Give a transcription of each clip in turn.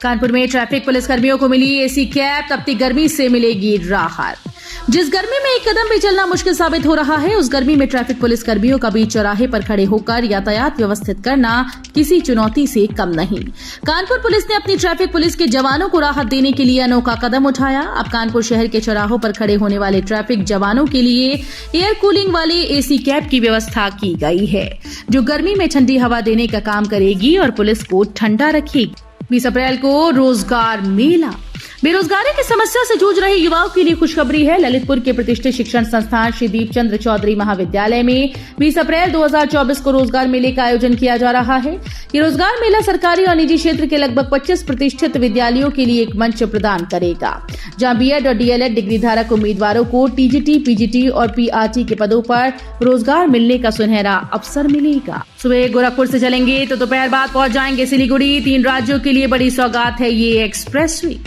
कानपुर में traffic police कर्मियों को मिली एसी कैब, तपती गर्मी से मिलेगी राहत। जिस गर्मी में एक कदम भी चलना मुश्किल साबित हो रहा है, उस गर्मी में ट्रैफिक पुलिस कर्मियों का बीच चौराहे पर खड़े होकर यातायात व्यवस्थित करना किसी चुनौती से कम नहीं। कानपुर पुलिस ने अपनी ट्रैफिक पुलिस के जवानों को राहत देने के लिए अनोखा कदम उठाया। अब कानपुर शहर के चौराहों पर खड़े होने वाले ट्रैफिक जवानों के लिए एयर कूलिंग वाले एसी कैब की व्यवस्था की गई है, जो गर्मी में ठंडी हवा देने का काम करेगी और पुलिस को ठंडा रखेगी। 20 अप्रैल को रोजगार मेला। बेरोजगारी की समस्या से जूझ रहे युवाओं के लिए खुशखबरी है। ललितपुर के प्रतिष्ठित शिक्षण संस्थान श्री दीपचंद्र चौधरी महाविद्यालय में 20 अप्रैल 2024 को रोजगार मेले का आयोजन किया जा रहा है। ये रोजगार मेला सरकारी और निजी क्षेत्र के लगभग 25 प्रतिष्ठित विद्यालयों के लिए एक मंच प्रदान करेगा, जहां बीएड और डीएलएड डिग्री धारक उम्मीदवारों को टीजीटी, पीजीटी और पीआरटी के पदों पर रोजगार मिलने का सुनहरा अवसर मिलेगा। सुबह गोरखपुर से चलेंगे तो दोपहर बाद पहुंच जाएंगे सिलीगुड़ी। 3 राज्यों के लिए बड़ी सौगात है ये एक्सप्रेसवे।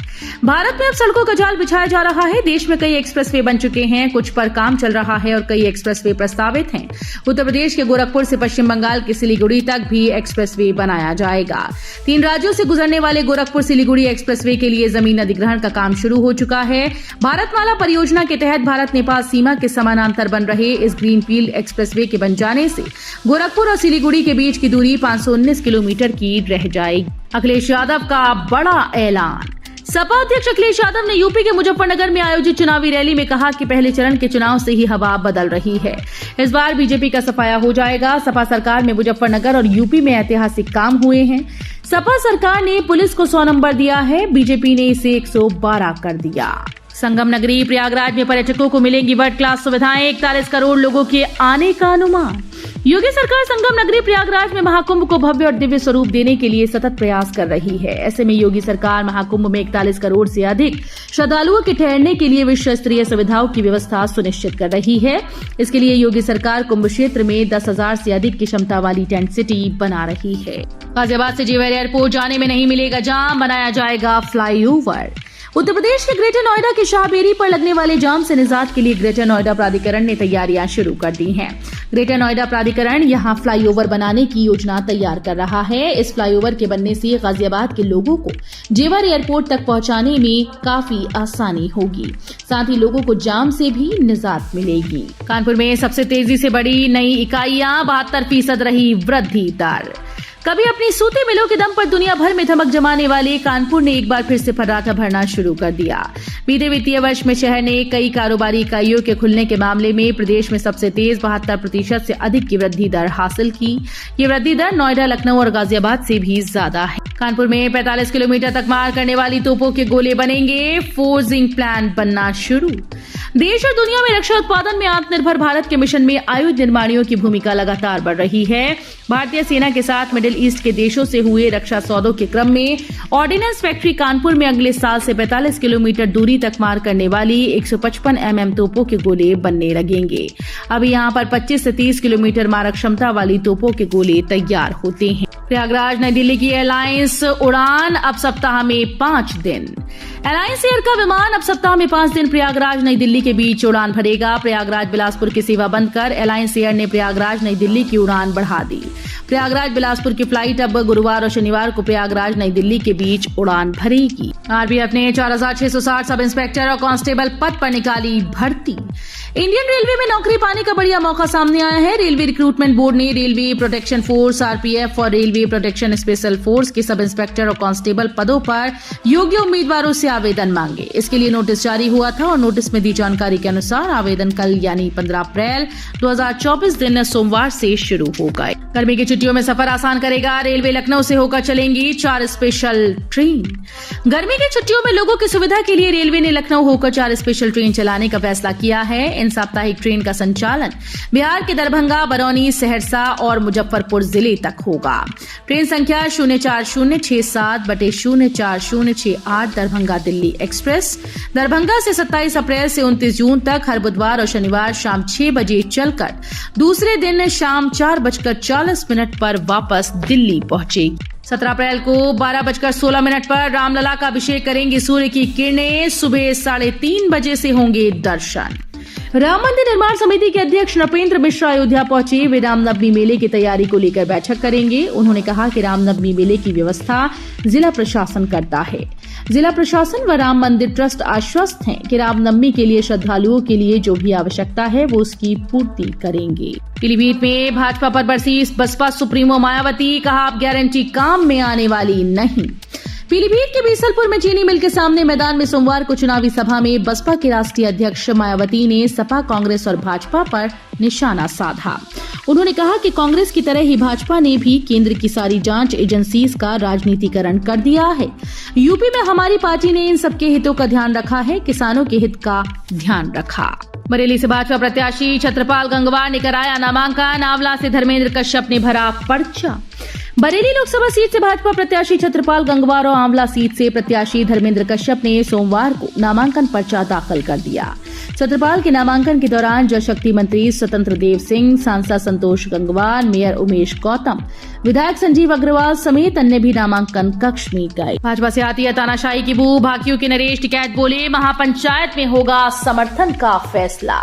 भारत में अब सड़कों का जाल बिछाया जा रहा है। देश में कई एक्सप्रेसवे बन चुके हैं, कुछ पर काम चल रहा है और कई एक्सप्रेसवे प्रस्तावित हैं। उत्तर प्रदेश के गोरखपुर से पश्चिम बंगाल के सिलीगुड़ी तक भी एक्सप्रेसवे बनाया जाएगा। 3 राज्यों से गुजरने वाले गोरखपुर सिलीगुड़ी एक्सप्रेसवे के लिए जमीन अधिग्रहण का काम शुरू हो चुका है। भारतमाला परियोजना के तहत भारत नेपाल सीमा के समानांतर बन रहे इस ग्रीनफील्ड एक्सप्रेसवे के बन जाने से गोरखपुर और सिलीगुड़ी के बीच की दूरी 519 किलोमीटर की रह जाएगी। अखिलेश यादव का बड़ा ऐलान। सपा अध्यक्ष अखिलेश यादव ने यूपी के मुजफ्फरनगर में आयोजित चुनावी रैली में कहा कि पहले चरण के चुनाव से ही हवा बदल रही है। इस बार बीजेपी का सफाया हो जाएगा। सपा सरकार में मुजफ्फरनगर और यूपी में ऐतिहासिक काम हुए हैं। सपा सरकार ने पुलिस को 100 नंबर दिया है, बीजेपी ने इसे 112 कर दिया। संगम नगरी प्रयागराज में पर्यटकों को मिलेंगी वर्ल्ड क्लास सुविधाएं। 41 करोड़ लोगों के आने का अनुमान। योगी सरकार संगम नगरी प्रयागराज में महाकुंभ को भव्य और दिव्य स्वरूप देने के लिए सतत प्रयास कर रही है। ऐसे में योगी सरकार महाकुंभ में 41 करोड़ से अधिक श्रद्धालुओं के ठहरने के लिए विश्व स्तरीय सुविधाओं की व्यवस्था सुनिश्चित कर रही है। इसके लिए योगी सरकार कुंभ क्षेत्र में 10,000 से अधिक की क्षमता वाली टेंट सिटी बना रही है। गाजियाबाद से जेवर एयरपोर्ट जाने में नहीं मिलेगा जाम, बनाया जाएगा फ्लाईओवर। उत्तर प्रदेश के ग्रेटर नोएडा के शाहबेरी पर लगने वाले जाम से निजात के लिए ग्रेटर नोएडा प्राधिकरण ने तैयारियां शुरू कर दी हैं। ग्रेटर नोएडा प्राधिकरण यहां फ्लाईओवर बनाने की योजना तैयार कर रहा है। इस फ्लाईओवर के बनने से गाजियाबाद के लोगों को जेवर एयरपोर्ट तक पहुंचाने में काफी आसानी होगी, साथ ही लोगों को जाम से भी निजात मिलेगी। कानपुर में सबसे तेजी से बढ़ी नई इकाइयां, 72% रही वृद्धि दर। कभी अपनी सूती मिलों के दम पर दुनिया भर में धमक जमाने वाले कानपुर ने एक बार फिर से फर्राटा भरना शुरू कर दिया। बीते वित्तीय वर्ष में शहर ने कई कारोबारी इकाइयों के खुलने के मामले में प्रदेश में सबसे तेज 72% से अधिक की वृद्धि दर हासिल की। ये वृद्धि दर नोएडा, लखनऊ और गाजियाबाद से भी ज्यादा है। कानपुर में 45 किलोमीटर तक मार करने वाली तोपों के गोले बनेंगे। फोर्जिंग प्लांट बनना शुरू। देश और दुनिया में रक्षा उत्पादन में आत्मनिर्भर भारत के मिशन में आयुध निर्माणियों की भूमिका लगातार बढ़ रही है। भारतीय सेना के साथ मिडिल ईस्ट के देशों से हुए रक्षा सौदों के क्रम में ऑर्डिनेंस फैक्ट्री कानपुर में अगले साल से 45 किलोमीटर दूरी तक मार करने वाली 155 mm तोपों के गोले बनने लगेंगे। अभी यहां पर 25 से 30 किलोमीटर मारक क्षमता वाली तोपों के गोले तैयार होते हैं। प्रयागराज नई दिल्ली की एयरलाइंस उड़ान अब सप्ताह में 5 दिन। एलायंस एयर का विमान अब सप्ताह में 5 दिन प्रयागराज नई दिल्ली के बीच उड़ान भरेगा। प्रयागराज बिलासपुर की सेवा बंद कर एलायंस एयर ने प्रयागराज नई दिल्ली की उड़ान बढ़ा दी। प्रयागराज बिलासपुर की फ्लाइट अब गुरुवार और शनिवार को प्रयागराज नई दिल्ली के बीच उड़ान भरेगी। आरपीएफ ने 4,660 सब इंस्पेक्टर और कांस्टेबल पद पर निकाली भर्ती। इंडियन रेलवे में नौकरी पाने का बढ़िया मौका सामने आया है। रेलवे रिक्रूटमेंट बोर्ड ने रेलवे प्रोटेक्शन फोर्स, आरपीएफ और रेलवे प्रोटेक्शन स्पेशल फोर्स के सब इंस्पेक्टर और कांस्टेबल पदों पर योग्य उम्मीदवारों से आवेदन मांगे। इसके लिए नोटिस जारी हुआ था और नोटिस में दी जानकारी के अनुसार आवेदन कल यानी 15 अप्रैल 2024 दिन सोमवार से शुरू हो गए। गर्मी की छुट्टियों में सफर आसान करेगा रेलवे। लखनऊ से होकर चलेंगी 4 स्पेशल ट्रेन। गर्मी की छुट्टियों में लोगों की सुविधा के लिए रेलवे ने लखनऊ होकर 4 स्पेशल ट्रेन चलाने का फैसला किया है। इन साप्ताहिक ट्रेन का संचालन बिहार के दरभंगा, बरौनी, सहरसा और मुजफ्फरपुर जिले तक होगा। ट्रेन संख्या 04067/04068 दरभंगा दिल्ली एक्सप्रेस दरभंगा से 27 अप्रैल से 29 जून तक हर बुधवार और शनिवार शाम 6 बजे चलकर दूसरे दिन शाम 4:40 पर वापस दिल्ली पहुंचेगी। 17 अप्रैल को 12:16 पर रामलला का अभिषेक करेंगी सूर्य की किरणें। सुबह 3:30 बजे से होंगे दर्शन। राम मंदिर निर्माण समिति के अध्यक्ष नृपेंद्र मिश्रा अयोध्या पहुंचे। वे रामनवमी मेले की तैयारी को लेकर बैठक करेंगे। उन्होंने कहा कि रामनवमी मेले की व्यवस्था जिला प्रशासन करता है। जिला प्रशासन व राम मंदिर ट्रस्ट आश्वस्त हैं कि रामनवमी के लिए श्रद्धालुओं के लिए जो भी आवश्यकता है वो उसकी पूर्ति करेंगे। पीलीभीत में भाजपा पर बरसी बसपा सुप्रीमो मायावती, कहा अब गारंटी काम में आने वाली नहीं। पीलीभीत के बीसलपुर में चीनी मिल के सामने मैदान में सोमवार को चुनावी सभा में बसपा के राष्ट्रीय अध्यक्ष मायावती ने सपा, कांग्रेस और भाजपा पर निशाना साधा। उन्होंने कहा कि कांग्रेस की तरह ही भाजपा ने भी केंद्र की सारी जांच एजेंसीज का राजनीतिकरण कर दिया है। यूपी में हमारी पार्टी ने इन सबके हितों का ध्यान रखा है, किसानों के हित का ध्यान रखा। बरेली से भाजपा प्रत्याशी छत्रपाल गंगवार ने कराया नामांकन। आंवला से धर्मेंद्र कश्यप ने भरा पर्चा। बरेली लोकसभा सीट से भाजपा प्रत्याशी छत्रपाल गंगवार और आंवला सीट से प्रत्याशी धर्मेंद्र कश्यप ने सोमवार को नामांकन पर्चा दाखिल कर दिया। छत्रपाल के नामांकन के दौरान जल शक्ति मंत्री स्वतंत्र देव सिंह, सांसद संतोष गंगवार, मेयर उमेश गौतम, विधायक संजीव अग्रवाल समेत अन्य भी नामांकन कक्ष में गए। भाजपा से आती है तानाशाही की बू। भाकियों के नरेश टिकैत बोले, महापंचायत में होगा समर्थन का फैसला।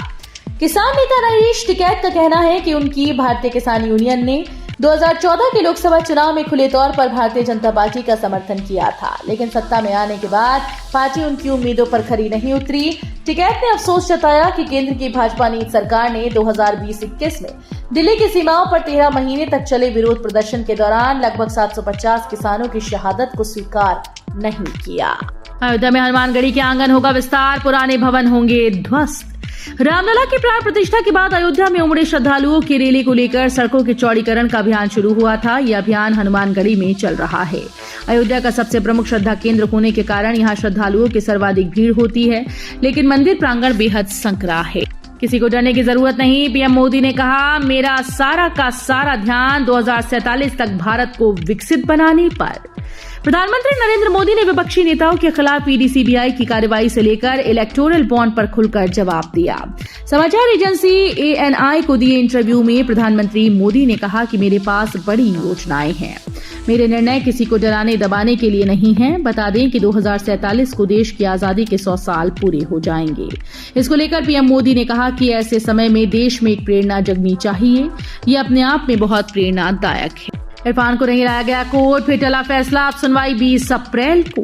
किसान नेता नरेश टिकैत का कहना है कि उनकी भारतीय किसान यूनियन ने 2014 के लोकसभा चुनाव में खुले तौर पर भारतीय जनता पार्टी का समर्थन किया था, लेकिन सत्ता में आने के बाद पार्टी उनकी उम्मीदों पर खरी नहीं उतरी। टिकैत ने अफसोस जताया कि केंद्र की भाजपा नीति सरकार ने 2020-21 में दिल्ली की सीमाओं पर 13 महीने तक चले विरोध प्रदर्शन के दौरान लगभग 750 किसानों की शहादत को स्वीकार नहीं किया। अयोध्या में हनुमानगढ़ी के आंगन होगा विस्तार, पुराने भवन होंगे ध्वस्त। रामलला की प्राण प्रतिष्ठा के बाद अयोध्या में उमड़े श्रद्धालुओं की रैली को लेकर सड़कों के चौड़ीकरण का अभियान शुरू हुआ था। यह अभियान हनुमानगढ़ी में चल रहा है। अयोध्या का सबसे प्रमुख श्रद्धा केंद्र होने के कारण यहाँ श्रद्धालुओं की सर्वाधिक भीड़ होती है, लेकिन मंदिर प्रांगण बेहद संकरा है। किसी को डरने की जरूरत नहीं। पीएम मोदी ने कहा, मेरा सारा का सारा ध्यान 2047 तक भारत को विकसित बनाने पर। प्रधानमंत्री नरेंद्र मोदी ने विपक्षी नेताओं के खिलाफ ईडी सीबीआई की कार्रवाई से लेकर इलेक्टोरल बॉन्ड पर खुलकर जवाब दिया। समाचार एजेंसी ANI को दिए इंटरव्यू में प्रधानमंत्री मोदी ने कहा कि मेरे पास बड़ी योजनाएं हैं। मेरे निर्णय किसी को डराने दबाने के लिए नहीं हैं। बता दें कि 2047 को देश की आजादी के 100 साल पूरे हो जाएंगे। इसको लेकर पीएम मोदी ने कहा कि ऐसे समय में देश में एक प्रेरणा जगनी चाहिए। ये अपने आप में बहुत प्रेरणादायक है। इरफान को नहीं लाया गया कोर्ट, फिर टला फैसला। अब सुनवाई 20 अप्रैल को।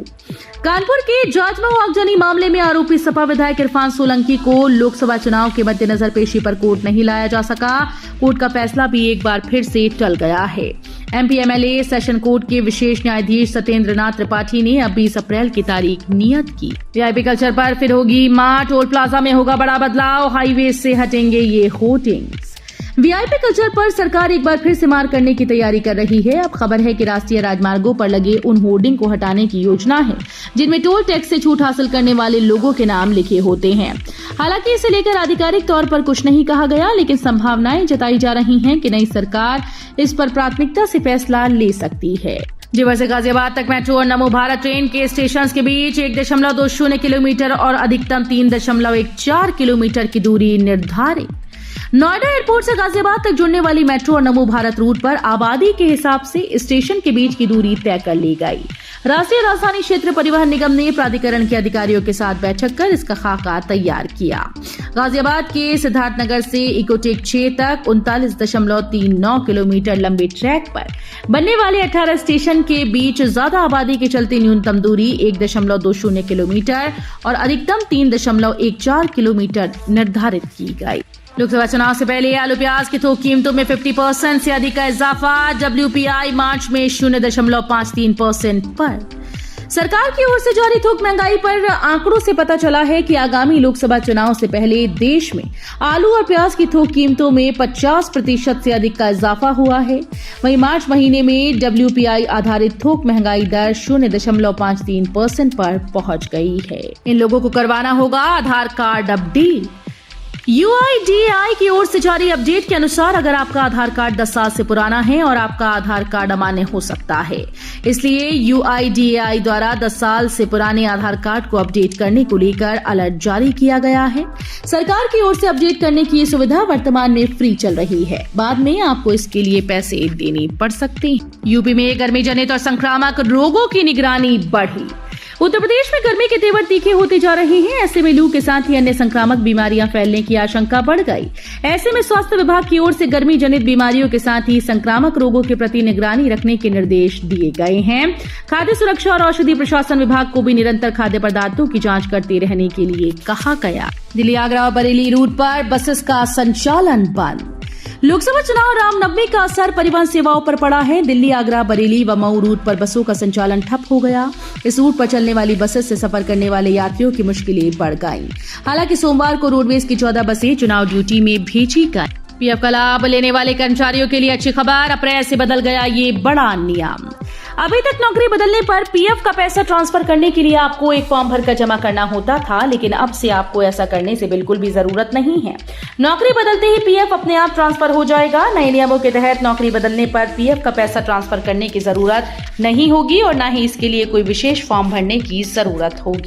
कानपुर के जाजमऊ आगजनी मामले में आरोपी सपा विधायक इरफान सोलंकी को लोकसभा चुनाव के मद्देनजर पेशी पर कोर्ट नहीं लाया जा सका। कोर्ट का फैसला भी एक बार फिर से टल गया है। MP MLA सेशन कोर्ट के विशेष न्यायाधीश सत्येंद्र नाथ त्रिपाठी ने अब 20 अप्रैल की तारीख नियत की। VIP कल्चर पर फिर होगी मां। टोल प्लाजा में होगा बड़ा बदलाव। हाईवे से हटेंगे ये होर्डिंग्स। VIP कल्चर पर सरकार एक बार फिर से मार करने की तैयारी कर रही है। अब खबर है कि राष्ट्रीय राजमार्गों पर लगे उन होर्डिंग को हटाने की योजना है जिनमें टोल टैक्स से छूट हासिल करने वाले लोगों के नाम लिखे होते हैं। हालांकि इसे लेकर आधिकारिक तौर पर कुछ नहीं कहा गया, लेकिन संभावनाएं जताई जा रही हैं कि नई सरकार इस पर प्राथमिकता से फैसला ले सकती है। जेवर से गाजियाबाद तक मेट्रो और नमो भारत ट्रेन के स्टेशन के बीच 1.20 किलोमीटर और अधिकतम 3.14 किलोमीटर की दूरी निर्धारित। नोएडा एयरपोर्ट से गाजियाबाद तक जुड़ने वाली मेट्रो और नमो भारत रूट पर आबादी के हिसाब से स्टेशन के बीच की दूरी तय कर ली गई। राष्ट्रीय राजधानी क्षेत्र परिवहन निगम ने प्राधिकरण के अधिकारियों के साथ बैठक कर इसका खाका तैयार किया। गाजियाबाद के सिद्धार्थनगर से इकोटेक 6 तक 39.39 किलोमीटर लंबे ट्रैक पर बनने वाले 18 स्टेशन के बीच ज्यादा आबादी के चलते न्यूनतम दूरी 1.20 किलोमीटर और अधिकतम 3.14 किलोमीटर निर्धारित की गई। लोकसभा चुनाव से पहले आलू प्याज की थोक कीमतों में 50% से अधिक का इजाफा। WPI मार्च में 0.53% पर। सरकार की ओर से जारी थोक महंगाई पर आंकड़ों से पता चला है कि आगामी लोकसभा चुनाव से पहले देश में आलू और प्याज की थोक कीमतों में 50% से अधिक का इजाफा हुआ है। वहीं मार्च महीने में WPI आधारित थोक महंगाई दर 0.53% पर पहुंच गई है। इन लोगों को करवाना होगा आधार कार्ड अपडेट। UIDAI की ओर से जारी अपडेट के अनुसार अगर आपका आधार कार्ड 10 साल से पुराना है और आपका आधार कार्ड अमान्य हो सकता है, इसलिए UIDAI द्वारा 10 साल से पुराने आधार कार्ड को अपडेट करने को लेकर अलर्ट जारी किया गया है। सरकार की ओर से अपडेट करने की ये सुविधा वर्तमान में फ्री चल रही है, बाद में आपको इसके लिए पैसे देने पड़ सकते हैं। यूपी में गर्मी जनित और संक्रामक रोगों की निगरानी बढ़ी। उत्तर प्रदेश में गर्मी के तेवर तीखे होते जा रहे हैं। ऐसे में लू के साथ ही अन्य संक्रामक बीमारियां फैलने की आशंका बढ़ गई। ऐसे में स्वास्थ्य विभाग की ओर से गर्मी जनित बीमारियों के साथ ही संक्रामक रोगों के प्रति निगरानी रखने के निर्देश दिए गए हैं। खाद्य सुरक्षा और औषधि प्रशासन विभाग को भी निरंतर खाद्य पदार्थों की जांच करते रहने के लिए कहा गया। दिल्ली आगरा बरेली रूट पर बसेस का संचालन बंद। लोकसभा चुनाव रामनवमी का असर परिवहन सेवाओं पर पड़ा है। दिल्ली आगरा बरेली व मऊ रूट पर बसों का संचालन ठप हो गया। इस रूट पर चलने वाली बसेस से सफर करने वाले यात्रियों की मुश्किलें बढ़ गईं। हालांकि सोमवार को रोडवेज की 14 बसें चुनाव ड्यूटी में भेजी गईं। पीएफ का लाभ लेने वाले कर्मचारियों के लिए अच्छी खबर, अप्रैल से बदल गया ये बड़ा नियम। अभी तक नौकरी बदलने पर पीएफ का पैसा ट्रांसफर करने के लिए आपको एक फॉर्म भरकर जमा करना होता था, लेकिन अब से आपको ऐसा करने से बिल्कुल भी जरूरत नहीं है। नौकरी बदलते ही पीएफ अपने आप ट्रांसफर हो जाएगा। नए नियमों के तहत नौकरी बदलने पर पीएफ का पैसा ट्रांसफर करने की जरूरत नहीं होगी और न ही इसके लिए कोई विशेष फॉर्म भरने की जरूरत होगी।